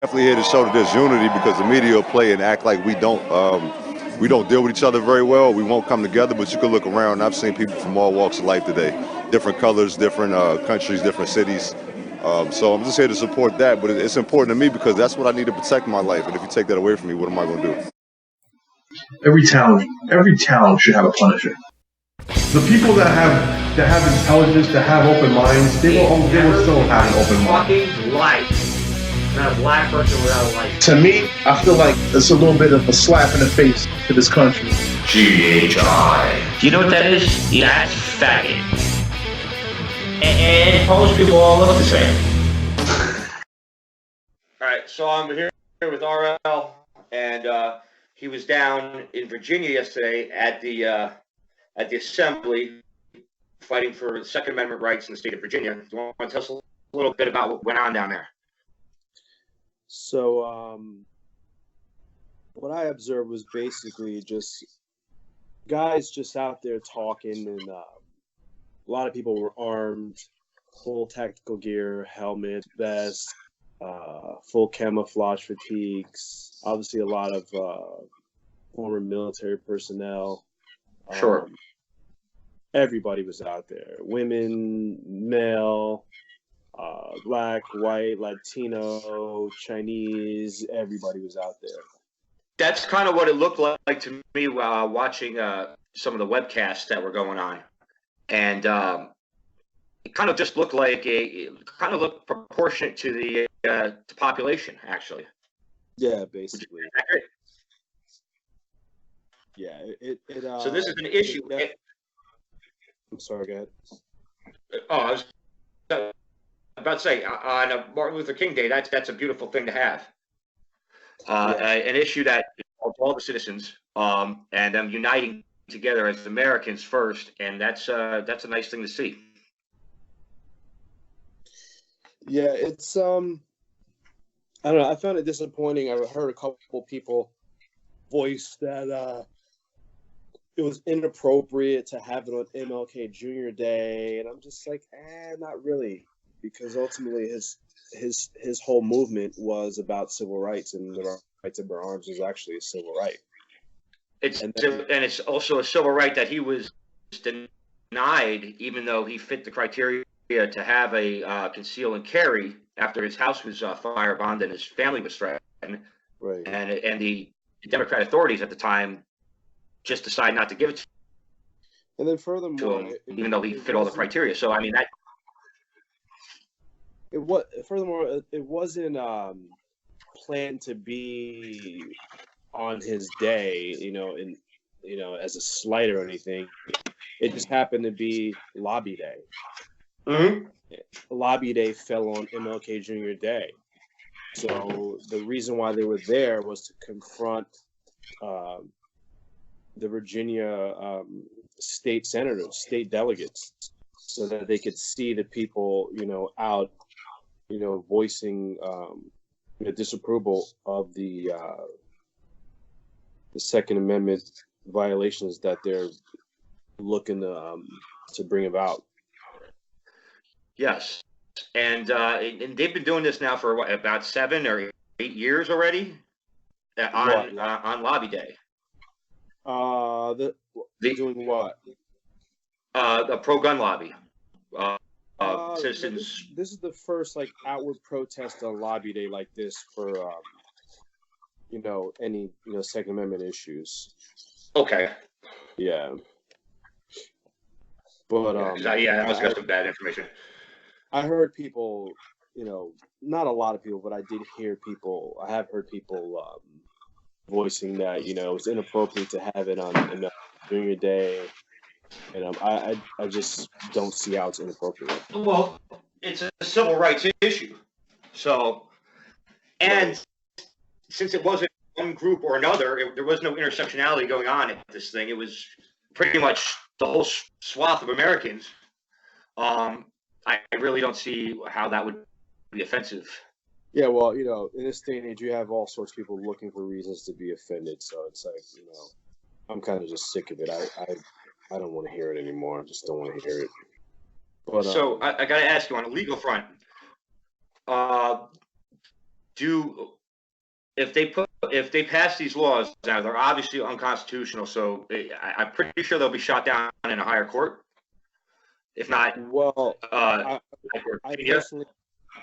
Definitely here to show that there's unity because the media will play and act like we don't deal with each other very well. We won't come together, but you can look around. And I've seen people from all walks of life today, different colors, different countries, different cities. So I'm just here to support that. But it's important to me because that's what I need to protect my life. And if you take that away from me, what am I going to do? Every town should have a Punisher. The people that have intelligence, that have open minds, they will still have an open mind. Fucking life. Not a black person without a life. To me, I feel like it's a little bit of a slap in the face to this country. GHI. Do you know what that is? That's faggot. And Polish people all look the same. Alright, so I'm here with RL, and he was down in Virginia yesterday at the assembly fighting for Second Amendment rights in the state of Virginia. Do you want to tell us a little bit about what went on down there? So, what I observed was basically just guys just out there talking, and a lot of people were armed, full tactical gear, helmet, vest, full camouflage fatigues. Obviously, a lot of former military personnel. Sure. Everybody was out there. Women, male, black, white, Latino, Chinese, everybody was out there. That's kind of what it looked like to me watching some of the webcasts that were going on. And it kind of just looked like looked proportionate to the population, actually. Yeah, basically. Yeah, so this is an issue. I'm sorry, go ahead. I was about to say, on Martin Luther King Day, that's a beautiful thing to have. An issue that involves all the citizens, and them uniting together as Americans first, and that's a nice thing to see. Yeah, it's I don't know. I found it disappointing. I heard a couple people voice that it was inappropriate to have it on MLK Jr. Day, and I'm just like, not really, because ultimately his whole movement was about civil rights, and the right to bear arms is actually a civil right. And it's also a civil right that he was denied, even though he fit the criteria to have a conceal and carry after his house was firebombed and his family was threatened. Right. And the Democrat authorities at the time just decided not to give it to him. And then furthermore, even though he fit all the criteria. So I mean that. It wasn't planned to be on his day, as a slight or anything. It just happened to be Lobby Day. Mm-hmm. Lobby Day fell on MLK Jr. Day. So the reason why they were there was to confront the Virginia state senators, state delegates, so that they could see the people, out, voicing disapproval of the Second Amendment violations that they're looking to bring about. Yes, and they've been doing this now for what, about 7 or 8 years already on Lobby Day. Doing what? The pro-gun lobby. Citizens. This is the first outward protest on Lobby Day like this for any Second Amendment issues. Okay. Yeah. But I must got some bad information. I heard people, not a lot of people, but I did hear people. I have heard people voicing that it was inappropriate to have it on Junior Day, and I just don't see how it's inappropriate. Well, it's a civil rights issue, so and since it wasn't one group or another, there was no intersectionality going on at this thing. It was pretty much the whole swath of Americans. I really don't see how that would be offensive. Yeah, well, in this day and age, you have all sorts of people looking for reasons to be offended. So it's like, I'm kind of just sick of it. I don't want to hear it anymore. I just don't want to hear it. But so I got to ask you, on a legal front, do if they pass these laws now, they're obviously unconstitutional. So I'm pretty sure they'll be shot down in a higher court. If not, Well, High Court of I Virginia. personally,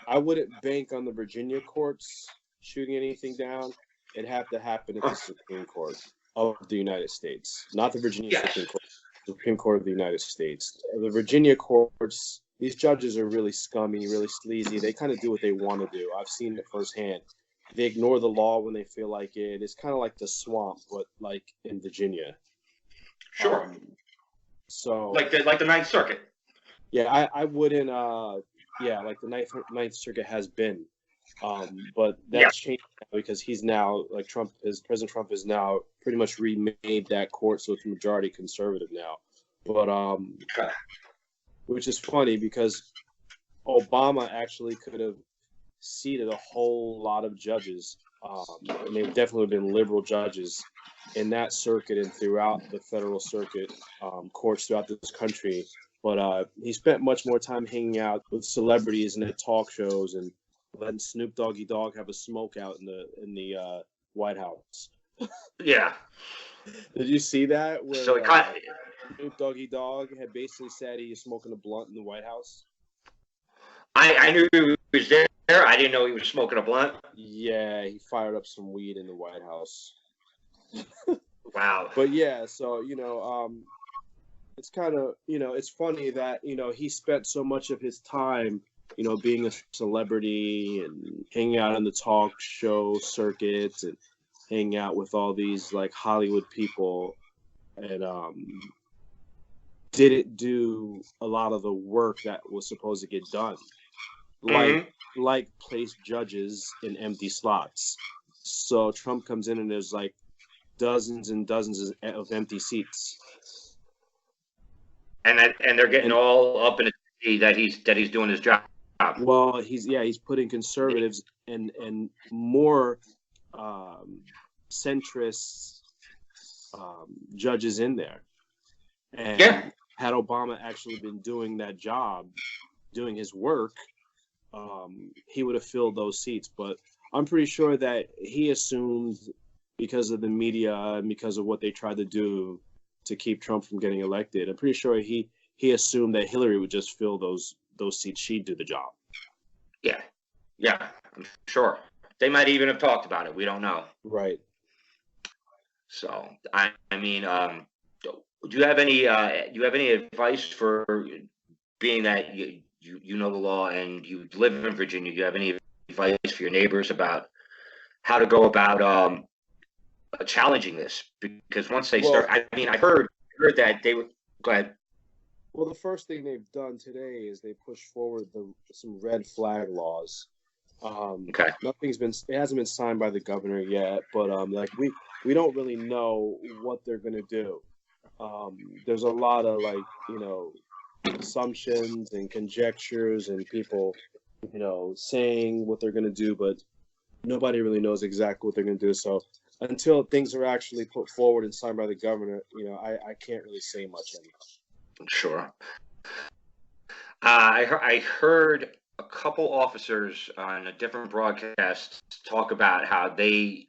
I wouldn't bank on the Virginia courts shooting anything down. It'd have to happen at the Supreme Court of the United States, not the Virginia Yes. Supreme Court. Supreme Court of the United States. The Virginia courts, these judges are really scummy, really sleazy. They kind of do what they want to do. I've seen it firsthand. They ignore the law when they feel like it. It's kind of like the swamp, but like in Virginia. Sure. So Like the Ninth Circuit. yeah, I wouldn't. Like the Ninth Circuit has been, but that's changed now because he's now like President Trump has now pretty much remade that court, so it's majority conservative now. But which is funny because Obama actually could have seated a whole lot of judges, and they've definitely been liberal judges in that circuit and throughout the federal circuit courts throughout this country. But he spent much more time hanging out with celebrities and at talk shows and letting Snoop Doggy Dogg have a smoke out in the White House. Yeah. Did you see that? Where, So Snoop Doggy Dogg had basically said he was smoking a blunt in the White House. I knew he was there. I didn't know he was smoking a blunt. Yeah, he fired up some weed in the White House. Wow. But yeah, so it's kind of it's funny that he spent so much of his time being a celebrity and hanging out on the talk show circuits and hanging out with all these like Hollywood people and didn't do a lot of the work that was supposed to get done, like place judges in empty slots. So Trump comes in and there's like dozens and dozens of empty seats. And they're getting all up in it that he's doing his job. Well, he's putting conservatives and more centrist judges in there. And had Obama actually been doing that job, doing his work, he would have filled those seats. But I'm pretty sure that he assumed, because of the media and because of what they tried to do to keep Trump from getting elected, I'm pretty sure he assumed that Hillary would just fill those seats. She'd do the job. Yeah, I'm sure. They might even have talked about it. We don't know. Right. So I mean, do you have any advice for being that you know the law and you live in Virginia? Do you have any advice for your neighbors about how to go about challenging this? Because once they start, I mean, I heard that they would. Go ahead. Well, the first thing they've done today is they pushed forward some red flag laws. Okay. It hasn't been signed by the governor yet, but like we don't really know what they're gonna do. There's a lot of assumptions and conjectures and people, saying what they're gonna do, but nobody really knows exactly what they're gonna do. So until things are actually put forward and signed by the governor, I can't really say much anymore. Sure. I heard a couple officers on a different broadcast talk about how the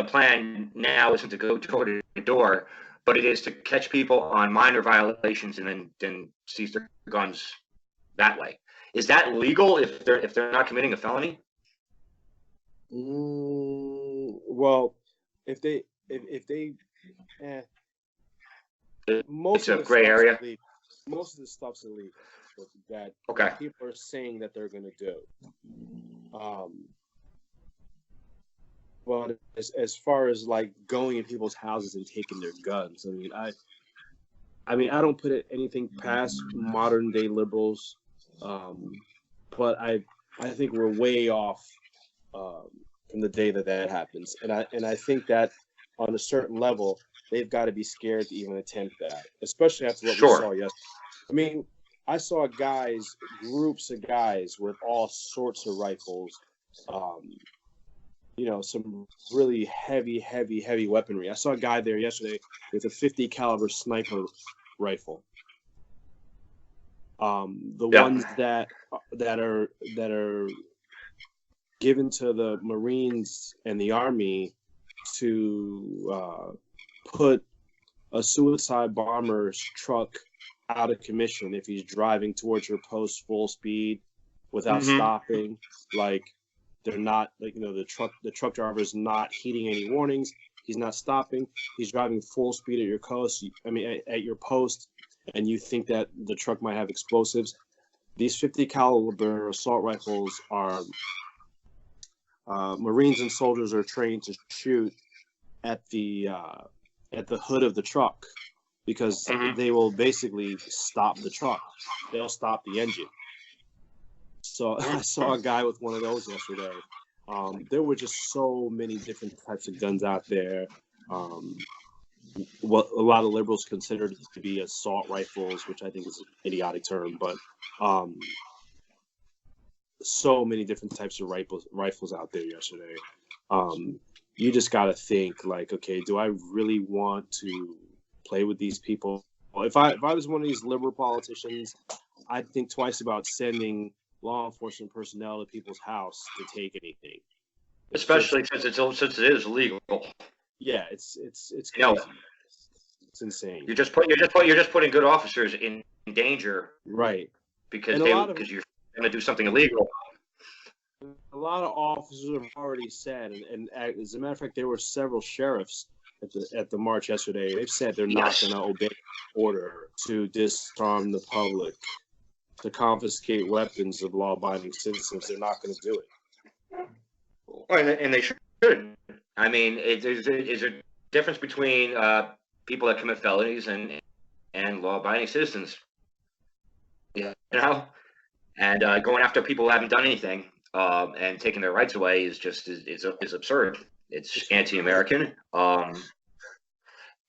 plan now isn't to go door to door, but it is to catch people on minor violations and then seize their guns that way. Is that legal if they're not committing a felony? Well, if they It's a gray area. Most of the stuff's illegal that people are saying that they're going to do. But as far as like going in people's houses and taking their guns, I mean, I don't put anything past modern day liberals, but I think we're way off from the day that happens, and I think that on a certain level, they've got to be scared to even attempt that, especially after what we saw yesterday. I mean, I saw groups of guys with all sorts of rifles, some really heavy weaponry. I saw a guy there yesterday with a 50 caliber sniper rifle. Ones that are given to the Marines and the Army to put a suicide bomber's truck out of commission if he's driving towards your post full speed without stopping. Like, they're not, like, the truck driver is not heeding any warnings. He's not stopping. He's driving full speed at your coast. At your post, and you think that the truck might have explosives. These 50 caliber assault rifles are Marines and soldiers are trained to shoot at the hood of the truck, because they will basically stop the truck. They'll stop the engine. So I saw a guy with one of those yesterday. There were just so many different types of guns out there. What a lot of liberals consider to be assault rifles, which I think is an idiotic term, but so many different types of rifles out there yesterday. You just got to think, like, okay, do I really want to play with these people? If I was one of these liberal politicians, I'd think twice about sending law enforcement personnel to people's house to take anything. Especially since it is illegal. Yeah, it's You crazy. It's insane. You're just putting good officers in danger, Right? because you're going to do something illegal. A lot of officers have already said, and as a matter of fact, there were several sheriffs at the march yesterday. They've said they're not going to obey the order to disarm the public, to confiscate weapons of law-abiding citizens. They're not going to do it. And they should. I mean, is there a difference between people that commit felonies and law-abiding citizens? And going after people who haven't done anything and taking their rights away is absurd. It's anti-American.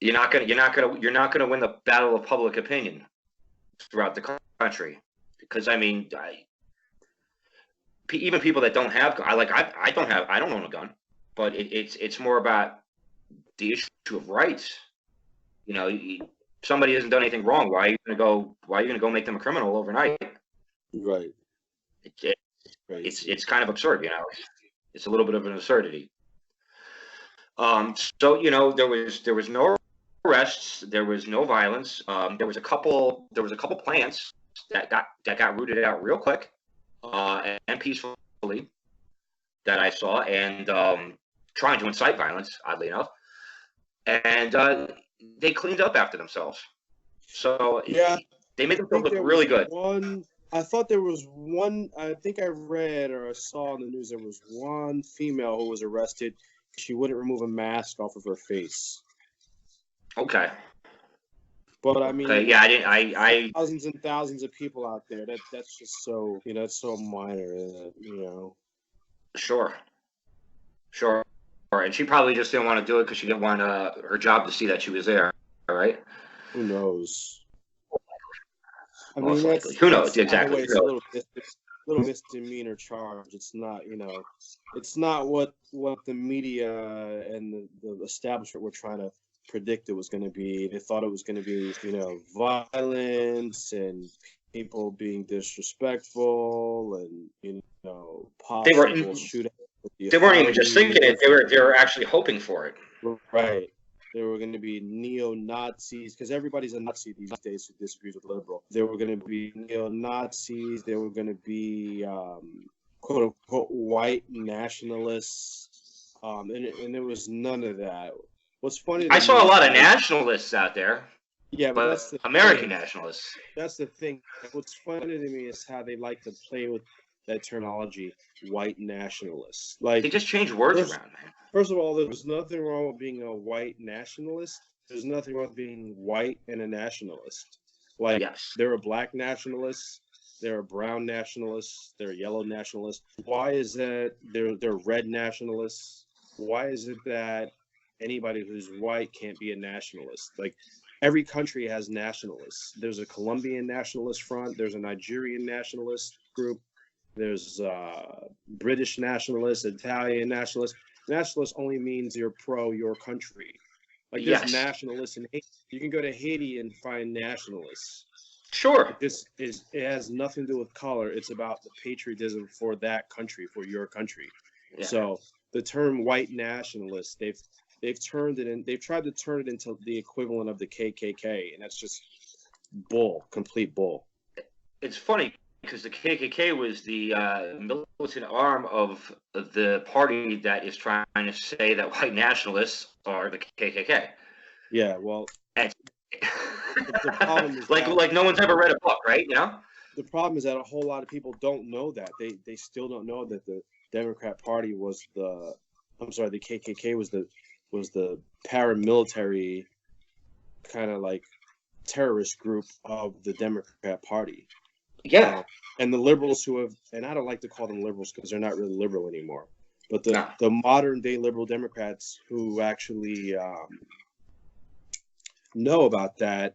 You're not gonna win the battle of public opinion throughout the country, because I mean, even people that don't have, I don't own a gun, but it's more about the issue of rights. Somebody hasn't done anything wrong. Why are you gonna go make them a criminal overnight? Right. It's kind of absurd. It's a little bit of an absurdity. So there was no arrests, there was no violence. There was a couple plants that got rooted out real quick and peacefully that I saw, and trying to incite violence, oddly enough, and they cleaned up after themselves. So yeah, they made themselves look really good. I thought there was one. I think I read or I saw in the news there was one female who was arrested. She wouldn't remove a mask off of her face. Okay. But I mean, yeah, I thousands and thousands of people out there. That's just so it's so minor. Sure. And she probably just didn't want to do it because she didn't want her job to see that she was there. All right. Who knows? I Most mean, likely. Who knows? Exactly. It's a little misdemeanor charge. It's not, it's not what the media and the establishment were trying to predict it was going to be. They thought it was going to be, violence and people being disrespectful and, possible shooting. They weren't even just thinking it. They were actually hoping for it. Right. There were going to be neo-Nazis, because everybody's a Nazi these days who disagrees with liberal. There were going to be neo-Nazis. There were going to be quote-unquote white nationalists, and there was none of that. What's funny? I saw a lot of nationalists out there. Yeah, but that's the American nationalists. That's the thing. What's funny to me is how they like to play with that terminology, white nationalists. Like, they just change words around, man. First of all, there's nothing wrong with being a white nationalist. There's nothing wrong with being white and a nationalist. Like, there are black nationalists, there are brown nationalists, there are yellow nationalists. Why is that they're red nationalists? Why is it that anybody who's white can't be a nationalist? Like, every country has nationalists. There's a Colombian nationalist front, there's a Nigerian nationalist group, there's British nationalists, Italian nationalists. Nationalist only means you're pro your country. Like, there's nationalists in Haiti. You can go to Haiti and find nationalists. Sure. It has nothing to do with color. It's about the patriotism for that country, for your country. Yeah. So the term white nationalist, they've tried to turn it into the equivalent of the KKK, and that's just complete bull. It's funny because the KKK was the militant arm of the party that is trying to say that white nationalists are the KKK. Yeah, well, And the problem is like no one's ever read a book, right? You know. The problem is that a whole lot of people don't know that. They still don't know that the Democrat Party the KKK was the paramilitary kind of like terrorist group of the Democrat Party. Yeah. And the liberals and I don't like to call them liberals because they're not really liberal anymore, but the modern day liberal Democrats who actually know about that,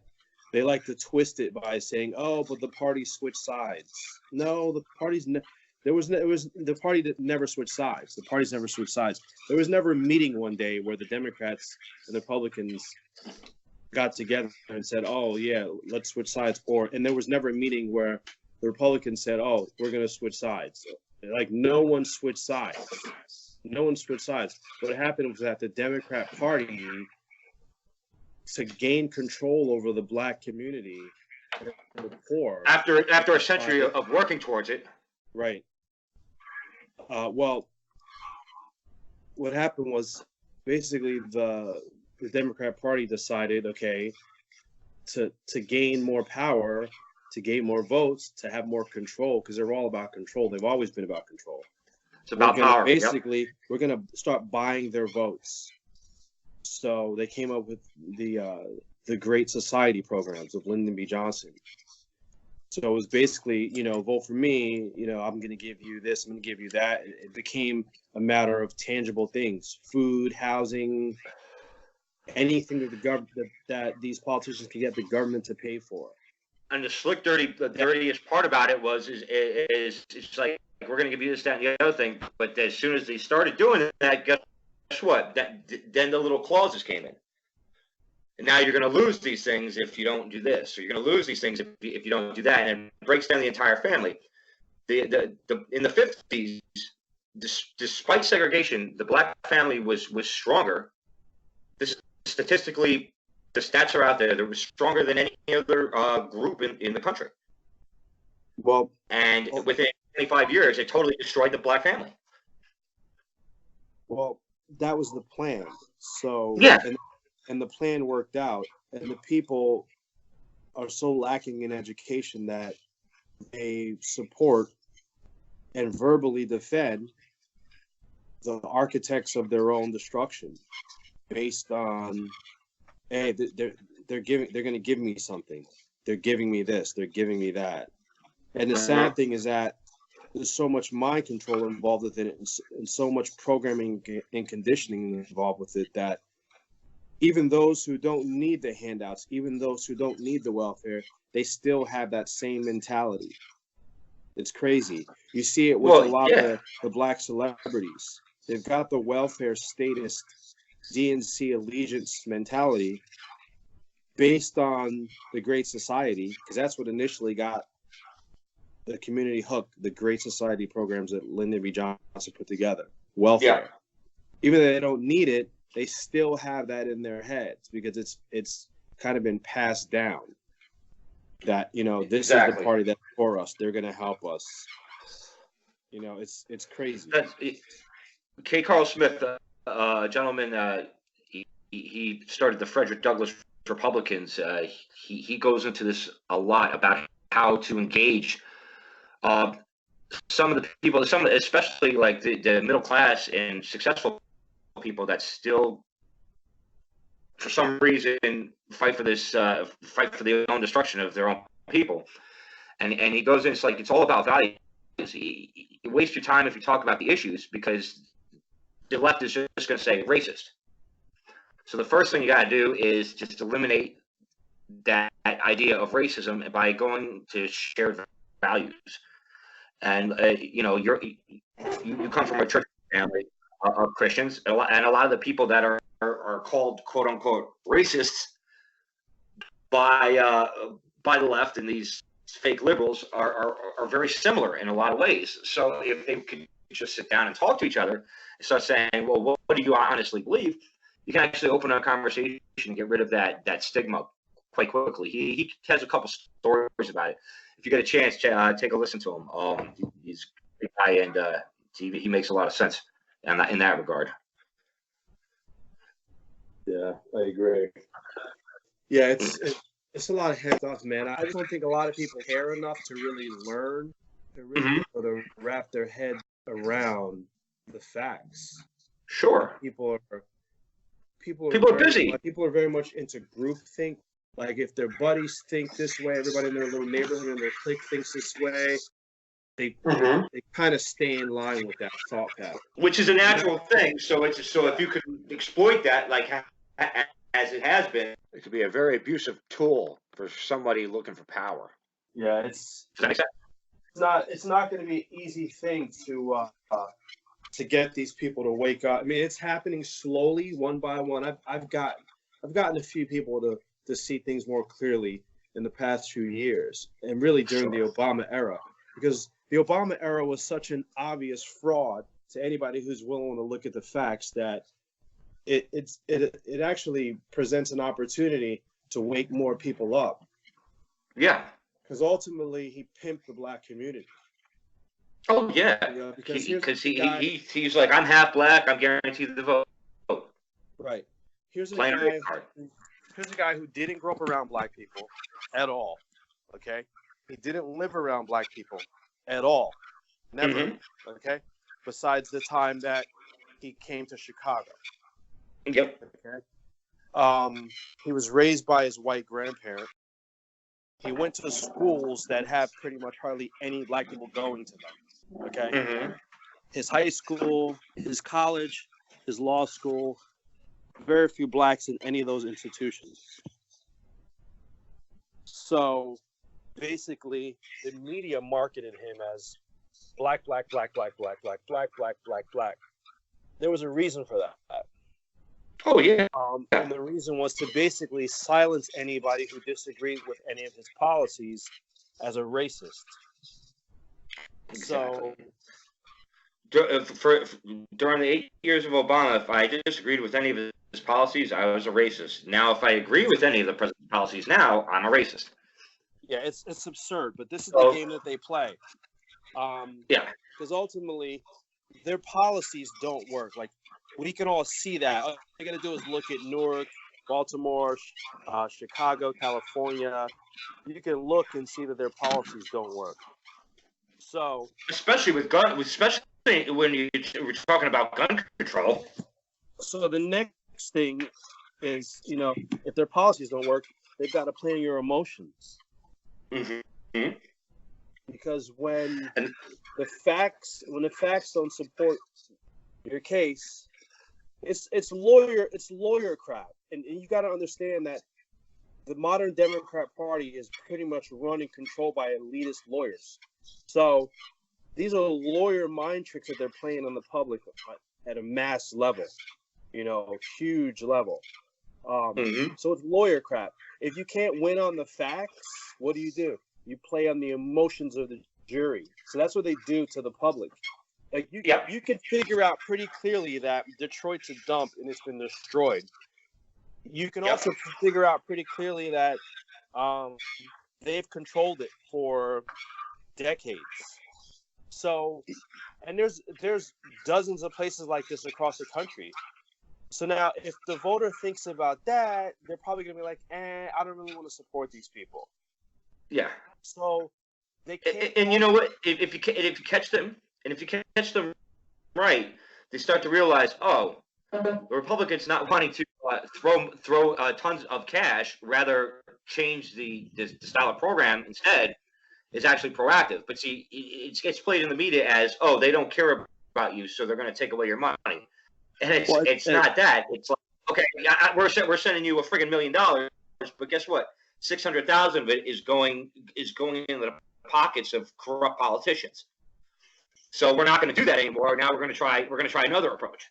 they like to twist it by saying, "Oh, but the party switched sides." No, the party's the party that never switched sides. The parties never switched sides. There was never a meeting one day where the Democrats and the Republicans got together and said, "Oh yeah, let's switch sides." And there was never a meeting where the Republicans said, "Oh, we're going to switch sides." Like no one switched sides. No one switched sides. What happened was that the Democrat Party, to gain control over the black community, the poor, after a century of working towards it, right? Well, what happened was basically the Democrat Party decided, okay, to gain more power, to gain more votes, to have more control, because they're all about control. They've always been about control. It's about power. Basically, we're going to start buying their votes. So they came up with the Great Society programs of Lyndon B. Johnson. So it was basically, vote for me, I'm going to give you this, I'm going to give you that. It became a matter of tangible things: food, housing, anything that these politicians could get the government to pay for. And the dirtiest part about it was it's like, we're going to give you this, that, and the other thing. But as soon as they started doing that, guess what? Then the little clauses came in. And now you're going to lose these things if you don't do this, or you're going to lose these things if you don't do that, and it breaks down the entire family. In the 50s, despite segregation, the black family was stronger. This statistically, the stats are out there. They were stronger than any other group in the country. Well, and within 25 years, it totally destroyed the black family. Well, that was the plan. So yeah, and the plan worked out. And the people are so lacking in education that they support and verbally defend the architects of their own destruction, based on, hey, they're going to give me something. They're giving me this. They're giving me that. And the sad thing is that there's so much mind control involved with it, and so much programming and conditioning involved with it, that even those who don't need the handouts, even those who don't need the welfare, they still have that same mentality. It's crazy. You see it with a lot of the black celebrities. They've got the welfare status, DNC allegiance mentality based on the Great Society, because that's what initially got the community hooked, the Great Society programs that Lyndon B. Johnson put together. Welfare. Yeah. Even though they don't need it, they still have that in their heads because it's kind of been passed down that, this is the party that's for us. They're going to help us. It's crazy. K. Carl Smith, a gentleman, he started the Frederick Douglass Republicans. He goes into this a lot about how to engage some of the people, especially like the middle class and successful people that still, for some reason, fight for the own destruction of their own people. And he goes in, it's all about values. You waste your time if you talk about the issues, because the left is just going to say racist. So the first thing you got to do is just eliminate that idea of racism by going to shared values. And you come from a church family of Christians, and a lot of the people that are called quote unquote racists by by the left and these fake liberals are very similar in a lot of ways. So if they could just sit down and talk to each other and start saying, well, what do you honestly believe? You can actually open a conversation and get rid of that stigma quite quickly. He has a couple stories about it. If you get a chance, take a listen to him. He's a great guy, and he makes a lot of sense in that regard. Yeah, I agree. Yeah, it's a lot of head stuff, man. I just don't think a lot of people care enough to really learn, to really be able to wrap their head around the facts. Sure. People are busy. People are very much into groupthink. Like if their buddies think this way, everybody in their little neighborhood and their clique thinks this way, they kind of stay in line with that thought pattern. Which is a natural thing. So if you could exploit that, like as it has been, it could be a very abusive tool for somebody looking for power. Yeah, Does that make sense? it's not going to be an easy thing to get these people to wake up. I mean, it's happening slowly, one by one. I've gotten a few people to see things more clearly in the past few years, and really during the Obama era, because the Obama era was such an obvious fraud to anybody who's willing to look at the facts that it actually presents an opportunity to wake more people up. Yeah. Because ultimately he pimped the black community. Oh yeah. You know, because he's like, I'm half black, I'm guaranteed the vote. Right. Here's a guy who didn't grow up around black people at all. Okay? He didn't live around black people at all. Never. Okay? Besides the time that he came to Chicago. Yep. Okay. He was raised by his white grandparent. He went to schools that have pretty much hardly any black people going to them. Okay. His high school, his college, his law school, very few blacks in any of those institutions. So basically, the media marketed him as black, black, black, black, black, black, black, black, black, black. There was a reason for that. Oh, yeah. And the reason was to basically silence anybody who disagreed with any of his policies as a racist. Exactly. During the 8 years of Obama, if I disagreed with any of his policies, I was a racist. Now, if I agree with any of the president's policies now, I'm a racist. Yeah, it's absurd, but this is the game that they play. Yeah. Because ultimately, their policies don't work. Like, we can all see that. All you got to do is look at Newark, Baltimore, Chicago, California. You can look and see that their policies don't work. So, especially when we're talking about gun control. So the next thing is, if their policies don't work, they've got to play on your emotions. Because when the facts don't support your case, it's lawyer crap, and you got to understand that the modern Democrat Party is pretty much run and controlled by elitist lawyers. So these are lawyer mind tricks that they're playing on the public at a mass level, huge level. So it's lawyer crap. If you can't win on the facts, what do? You play on the emotions of the jury. So that's what they do to the public. Like you can figure out pretty clearly that Detroit's a dump and it's been destroyed. You can also figure out pretty clearly that they've controlled it for decades. So, and there's dozens of places like this across the country. So now, if the voter thinks about that, they're probably gonna be like, I don't really want to support these people. Yeah. So they can't. And you know what? If you catch them right, they start to realize, the Republicans not wanting to throw tons of cash, rather change the style of program instead, is actually proactive. But see, it gets played in the media as, they don't care about you, so they're going to take away your money. And it's not that. It's like, okay, we're sending you a friggin' $1 million, but guess what? 600,000 of it is going into the pockets of corrupt politicians. So we're not going to do that anymore. Now we're going to try another approach.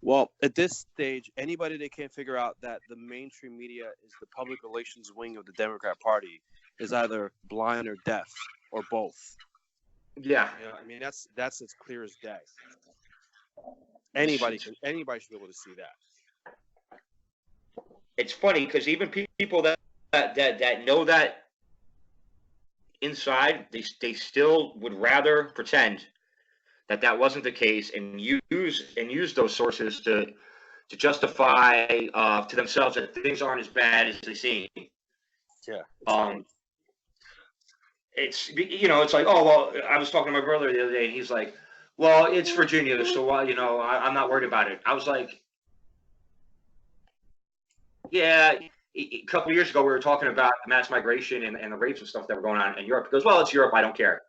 Well, at this stage, anybody that can't figure out that the mainstream media is the public relations wing of the Democrat Party is either blind or deaf or both. Yeah. You know, I mean, that's as clear as day. Anybody should be able to see that. It's funny because even people that know that inside, they still would rather pretend that wasn't the case and use those sources to justify to themselves that things aren't as bad as they seem. Yeah. It's it's like, oh well, I was talking to my brother the other day and he's like, well, it's Virginia, so I'm not worried about it. I was like, yeah. A couple of years ago, we were talking about mass migration and the rapes and stuff that were going on in Europe. He goes, well, it's Europe, I don't care.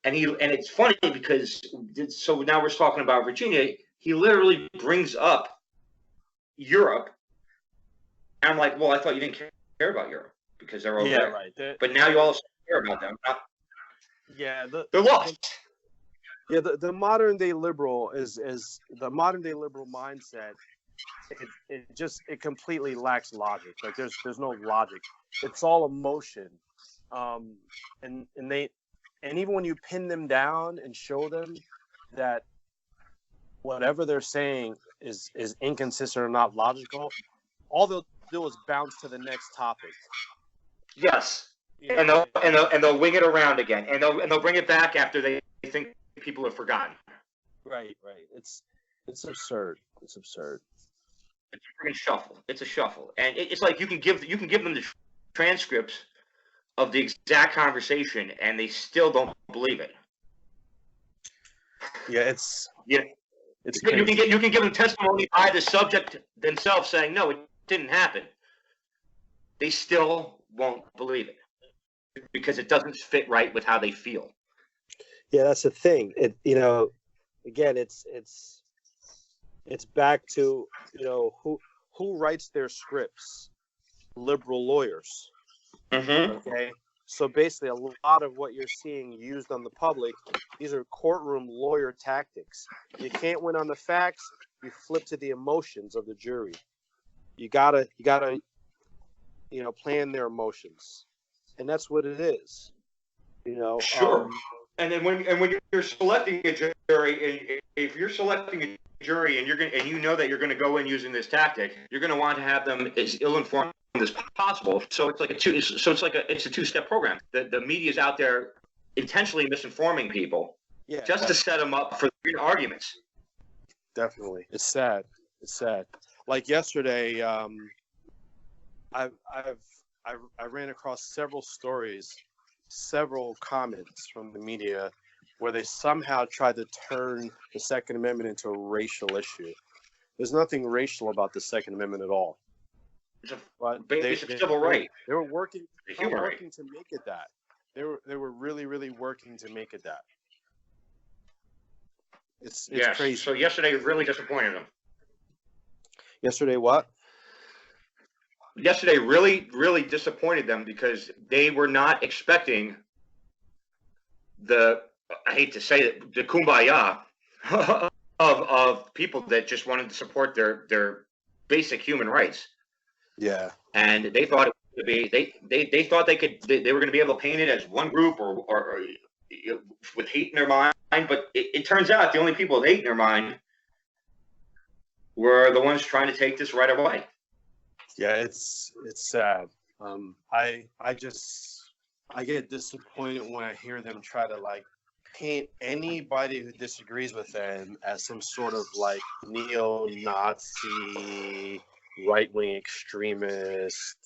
And it's funny because so now we're talking about Virginia. He literally brings up Europe, and I'm like, well, I thought you didn't care about Europe because they're over there. Right. But now you all care about them. They're lost. Yeah, the modern day liberal is the modern day liberal mindset. It completely lacks logic. Like there's no logic. It's all emotion, and even when you pin them down and show them that whatever they're saying is inconsistent or not logical, all they'll do is bounce to the next topic. Yes, and they'll wing it around again, and they'll bring it back after they think people have forgotten. Right. It's absurd. It's absurd. It's a freaking shuffle. It's a shuffle, and it's like you can give them the transcripts of the exact conversation, and they still don't believe it. Yeah, it's you can give them testimony by the subject themselves saying no, it didn't happen. They still won't believe it because it doesn't fit right with how they feel. Yeah, that's the thing. Again, it's back to who writes their scripts. Liberal lawyers. Mm-hmm. Okay, so basically, a lot of what you're seeing used on the public, these are courtroom lawyer tactics. You can't win on the facts. You flip to the emotions of the jury. You gotta plan their emotions, and that's what it is. Sure. And then when you're selecting a jury, if you're selecting a jury and you know that you're going to go in using this tactic, you're going to want to have them as ill-informed as possible. So it's like a two-step program. The media is out there intentionally misinforming people, just to set them up for the arguments. Definitely, it's sad. Like yesterday, I ran across several stories, several comments from the media where they somehow tried to turn the Second Amendment into a racial issue. There's nothing racial about the Second Amendment at all. It's a basic civil right. They were working to make it that. They were really, really working to make it that. It's crazy. So yesterday really disappointed them. Yesterday what? Yesterday really, really disappointed them because they were not expecting I hate to say it, the kumbaya of people that just wanted to support their basic human rights. Yeah. And they thought it would be they thought they were going to be able to paint it as one group or with hate in their mind, but it turns out the only people with hate in their mind were the ones trying to take this right away. Yeah, it's sad. I get disappointed when I hear them try to paint anybody who disagrees with them as some sort of neo-Nazi, right-wing extremist,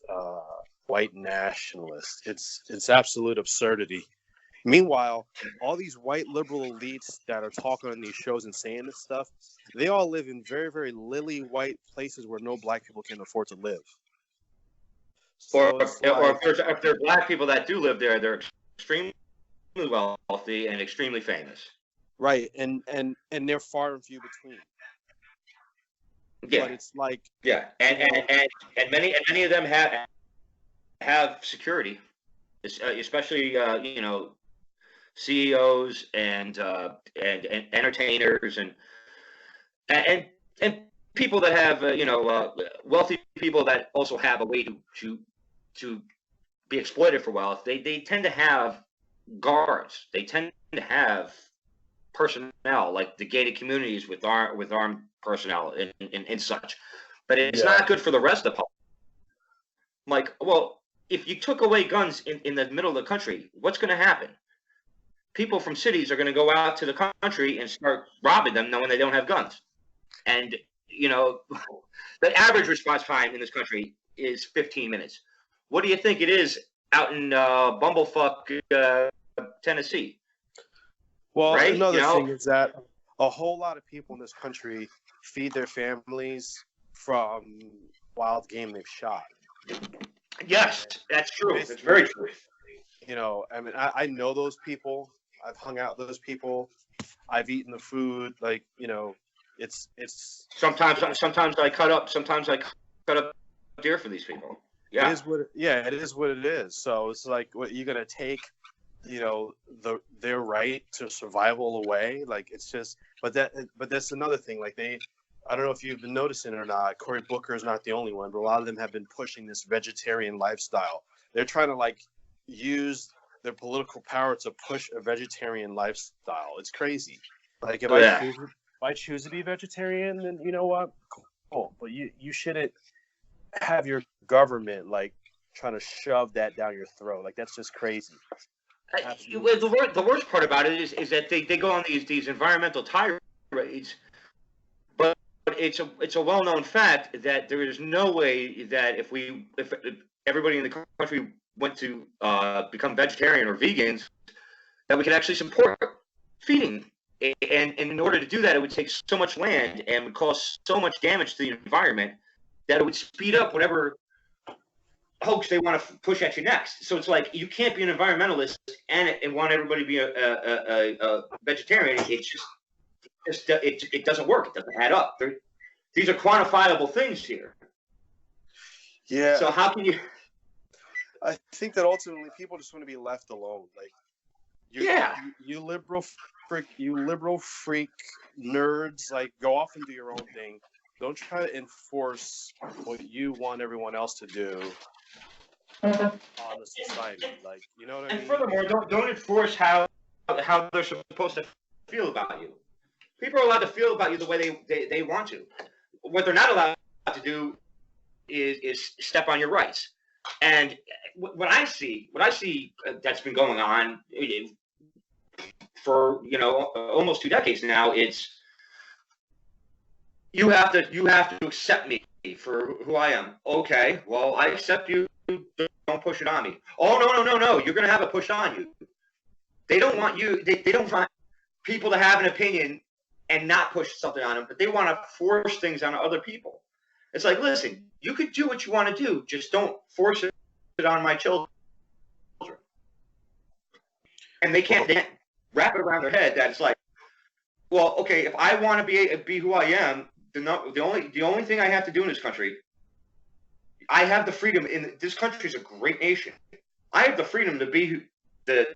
white nationalist. It's absolute absurdity. Meanwhile, all these white liberal elites that are talking on these shows and saying this stuff, they all live in very, very lily white places where no black people can afford to live. Or if they're black people that do live there, they're extremely wealthy and extremely famous. Right, and they're far and few between. Yeah, but it's and many of them have security, especially CEOs and entertainers and people that have, wealthy people that also have a way to be exploited for wealth, they tend to have guards. They tend to have personnel, like the gated communities with armed personnel and such. But it's not good for the rest of the public. Like, well, if you took away guns in the middle of the country, what's going to happen? People from cities are going to go out to the country and start robbing them, knowing they don't have guns. And the average response time in this country is 15 minutes. What do you think it is out in bumblefuck Tennessee? Well, right? another thing is that a whole lot of people in this country feed their families from wild game they've shot. Yes, that's true. That's very true. I mean, I know those people. I've hung out with those people. I've eaten the food. Like, it's. Sometimes I cut up deer for these people. Yeah. It is what it is. So it's like, what you're gonna take, their right to survival away. Like, it's just. But that's another thing. Like, I don't know if you've been noticing or not. Cory Booker is not the only one, but a lot of them have been pushing this vegetarian lifestyle. They're trying to use their political power to push a vegetarian lifestyle. It's crazy. Like, if I choose to be vegetarian, then you know what? Cool. But you shouldn't have your government trying to shove that down your throat. Like, that's just crazy. The worst part about it is that they go on these environmental tirades, but it's a well-known fact that there is no way that if everybody in the country went to become vegetarian or vegans, that we could actually support feeding. And in order to do that, it would take so much land and would cause so much damage to the environment that it would speed up whatever hoax they want to push at you next. So it's like, you can't be an environmentalist and want everybody to be a vegetarian. It doesn't work. It doesn't add up. These are quantifiable things here. Yeah. So how can you? I think that ultimately people just want to be left alone. Like, you liberal freak nerds, go off and do your own thing. Don't try to enforce what you want everyone else to do on the society. Like, you know what I mean? And furthermore, don't enforce how they're supposed to feel about you. People are allowed to feel about you the way they want to. What they're not allowed to do is step on your rights. And what I see that's been going on for almost 2 decades now, it's you have to accept me for who I am. Okay, well, I accept you. Don't push it on me. Oh, no. You're going to have it pushed on you. They don't want you. They don't want people to have an opinion and not push something on them, but they want to force things on other people. It's like, listen, you could do what you want to do, just don't force it on my children. And they can't wrap it around their head that it's like, well, okay, if I want to be who I am, the only thing I have to do in this country, I have the freedom. This country is a great nation. I have the freedom to be the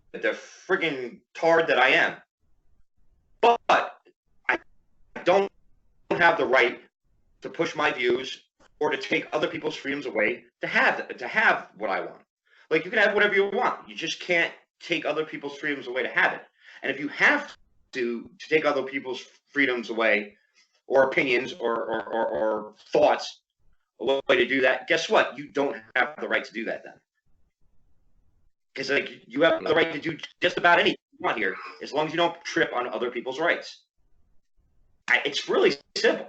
friggin' tard that I am. But I don't have the right to push my views or to take other people's freedoms away to have what I want. Like, you can have whatever you want. You just can't take other people's freedoms away to have it. And if you have to take other people's freedoms away, or opinions, or thoughts, a way to do that, guess what? You don't have the right to do that then. Because you have the right to do just about anything you want here, as long as you don't trip on other people's rights. It's really simple.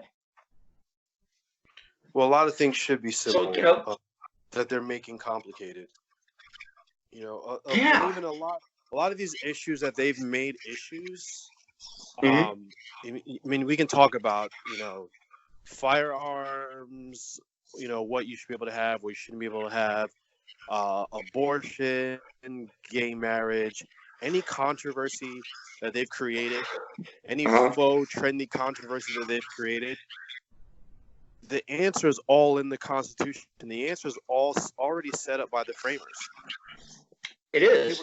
Well, a lot of things should be simple, So, that they're making complicated. Yeah. Even a lot of these issues that they've made issues. Mm-hmm. I mean, we can talk about firearms, what you should be able to have, what you shouldn't be able to have, abortion, gay marriage, any controversy that they've created, any faux trendy controversy that they've created. The answer is all in the Constitution, and the answer is all already set up by the framers. It is.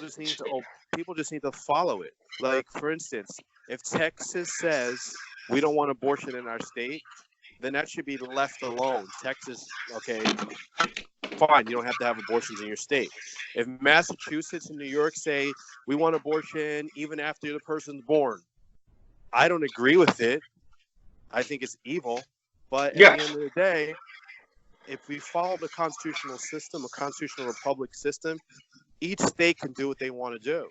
People just need to follow it. Like, for instance, if Texas says we don't want abortion in our state, then that should be left alone. Texas, okay, fine, you don't have to have abortions in your state. If Massachusetts and New York say we want abortion even after the person's born, I don't agree with it. I think it's evil. But at the end of the day, if we follow the constitutional system, a constitutional republic system, each state can do what they want to do.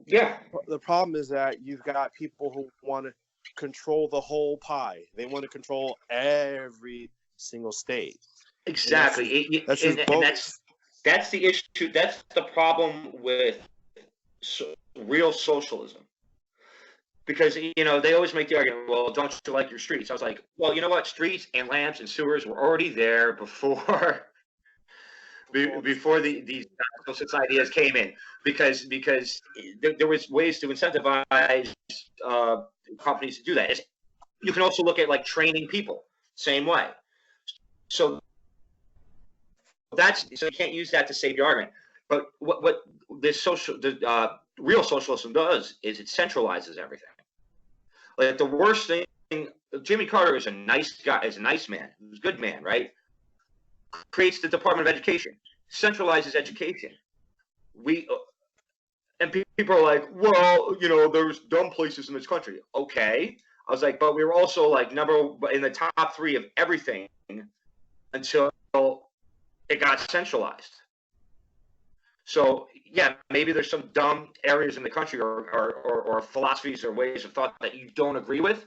Yeah. The problem is that you've got people who want to control the whole pie. They want to control every single state. Exactly. That's the issue. That's the problem with real socialism. Because, they always make the argument, well, don't you like your streets? I was like, well, you know what? Streets and lamps and sewers were already there before these social ideas came in. Because there was ways to incentivize companies to do that. You can also look at, like, training people, same way. So you can't use that to save your argument. But what the real socialism does is it centralizes everything. Like, the worst thing, Jimmy Carter is a nice guy, is a nice man, he's a good man, right? Creates the Department of Education, centralizes education. And people are like, well, there's dumb places in this country. Okay. I was like, but we were also like in the top 3 of everything until it got centralized. So, yeah, maybe there's some dumb areas in the country or philosophies or ways of thought that you don't agree with.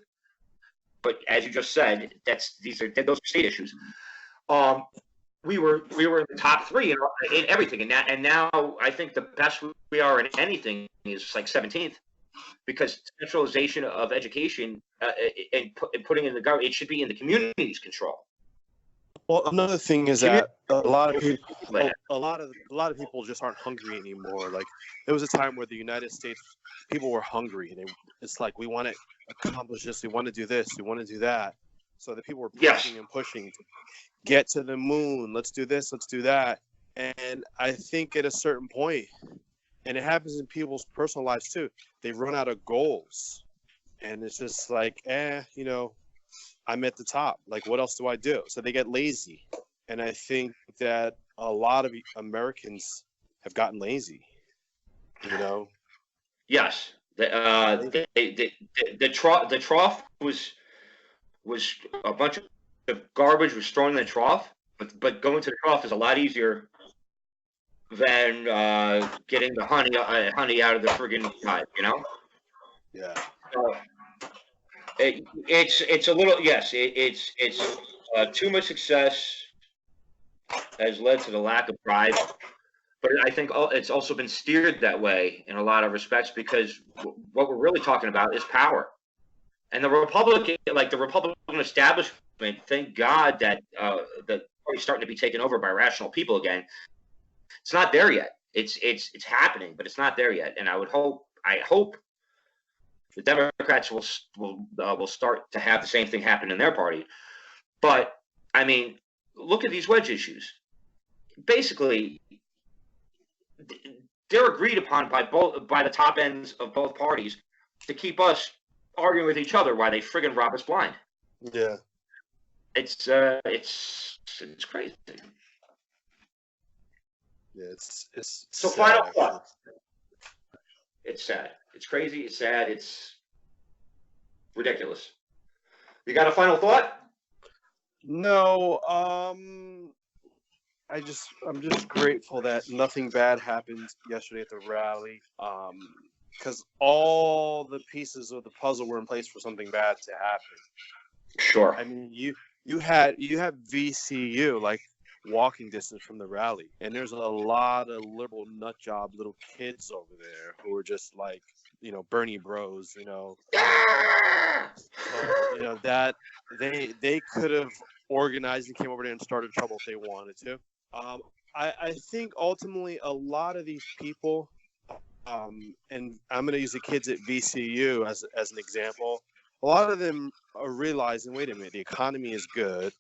But as you just said, those are state issues. We were in the top 3 in everything, and now I think the best we are in anything is like 17th, because centralization of education and putting in the government, it should be in the community's control. Well, another thing is that a lot of people just aren't hungry anymore. Like, there was a time where the United States people were hungry, and it's like, we want to accomplish this, we want to do this, we want to do that. So the people were pushing and pushing to get to the moon. Let's do this, let's do that. And I think at a certain point, and it happens in people's personal lives too, they run out of goals, and it's just like, I'm at the top. Like, what else do I do? So they get lazy. And I think that a lot of Americans have gotten lazy, Yes. The trough was a bunch of garbage was thrown in the trough, but going to the trough is a lot easier than getting the honey out of the friggin' hive, Yeah. It's a little, yes, it's too much success has led to the lack of pride, but I think it's also been steered that way in a lot of respects, because what we're really talking about is power. And the Republican establishment, thank God that the party's starting to be taken over by rational people again. It's not there yet. It's happening, but it's not there yet. And I hope the Democrats will start to have the same thing happen in their party. But I mean, look at these wedge issues. Basically, they're agreed upon by the top ends of both parties to keep us arguing with each other while they friggin' rob us blind. Yeah. It's crazy. Yeah, it's so sad, final actually. thought. It's sad. It's crazy. It's sad. It's ridiculous. You got a final thought? No. I'm just grateful that nothing bad happened yesterday at the rally. Because all the pieces of the puzzle were in place for something bad to happen. Sure. I mean, you had VCU like walking distance from the rally, and there's a lot of liberal nut job little kids over there who are just like, Bernie bros, so, that they could have organized and came over there and started trouble if they wanted to. I think ultimately a lot of these people, and I'm going to use the kids at VCU as an example. A lot of them are realizing, wait a minute, the economy is good.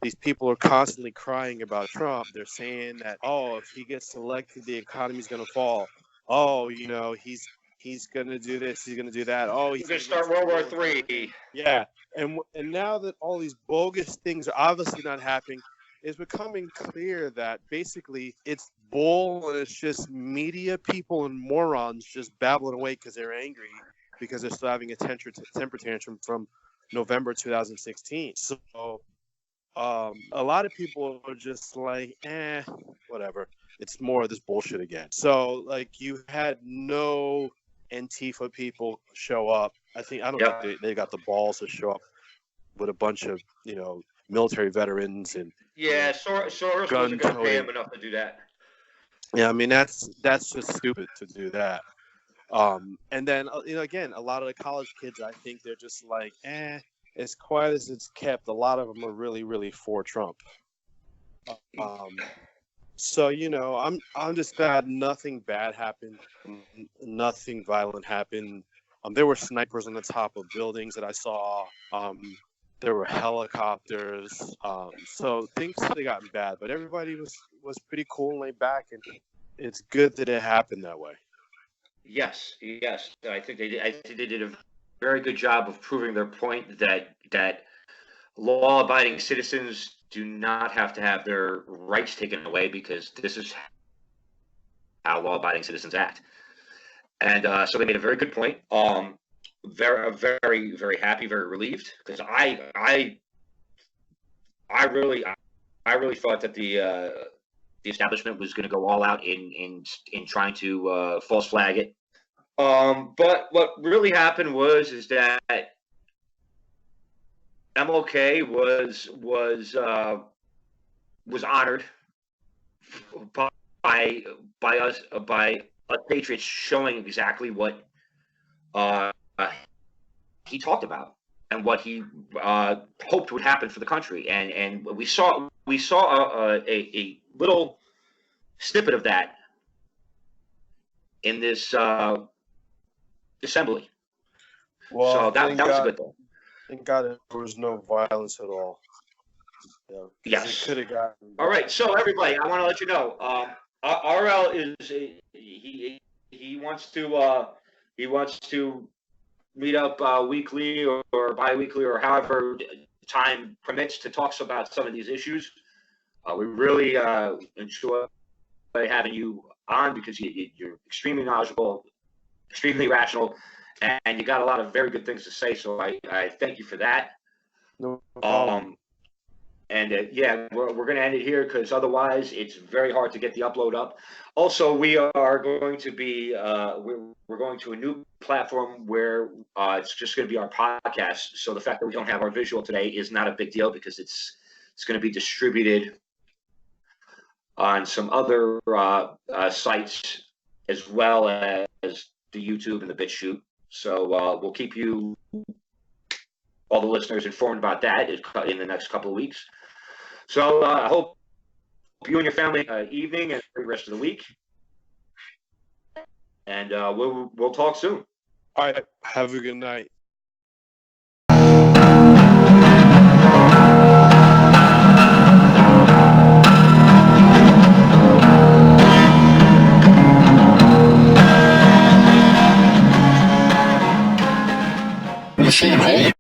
These people are constantly crying about Trump. They're saying that, if he gets elected, the economy's going to fall. He's he's gonna do this, he's gonna do that. Oh, He's going to start World War III. Yeah, and now that all these bogus things are obviously not happening, it's becoming clear that basically it's bull and it's just media people and morons just babbling away because they're angry because they're still having a temper tantrum from November 2016. So a lot of people are just like, whatever. It's more of this bullshit again. So like you had no Antifa people show up. I don't think they got the balls to show up with a bunch of, military veterans and Soros wasn't going to pay him enough to do that. Yeah, I mean that's just stupid to do that. And then again, a lot of the college kids, I think they're just like, as quiet as it's kept. A lot of them are really, really for Trump. So I'm just glad nothing bad happened, nothing violent happened. There were snipers on the top of buildings that I saw. There were helicopters. So things could have gotten bad, but everybody was pretty cool and laid back, and it's good that it happened that way. Yes. I think they did a very good job of proving their point that law-abiding citizens do not have to have their rights taken away, because this is how law-abiding citizens act. And so they made a very good point. Very, very, very happy, very relieved, because I really thought that the establishment was going to go all out in trying to false flag it. But what really happened was that MLK was honored by us patriots, showing exactly what he talked about and what he hoped would happen for the country, and we saw a little snippet of that in this assembly. Well, so that was a good thing. Thank God there was no violence at all. Yes. Could have gotten. All right, so everybody, I want to let you know, RL is he wants to meet up weekly or bi-weekly or however time permits to talk about some of these issues. We really enjoy having you on, because you're extremely knowledgeable, extremely rational, and you got a lot of very good things to say. So I thank you for that. No problem. And we're going to end it here, because otherwise it's very hard to get the upload up. Also, we are going to be we're going to a new platform where it's just going to be our podcast. So the fact that we don't have our visual today is not a big deal, because it's going to be distributed on some other sites, as well as the YouTube and the BitChute. So we'll keep you, all the listeners, informed about that in the next couple of weeks. So I hope you and your family evening and the rest of the week. And we'll talk soon. All right. Have a good night. Machine hole.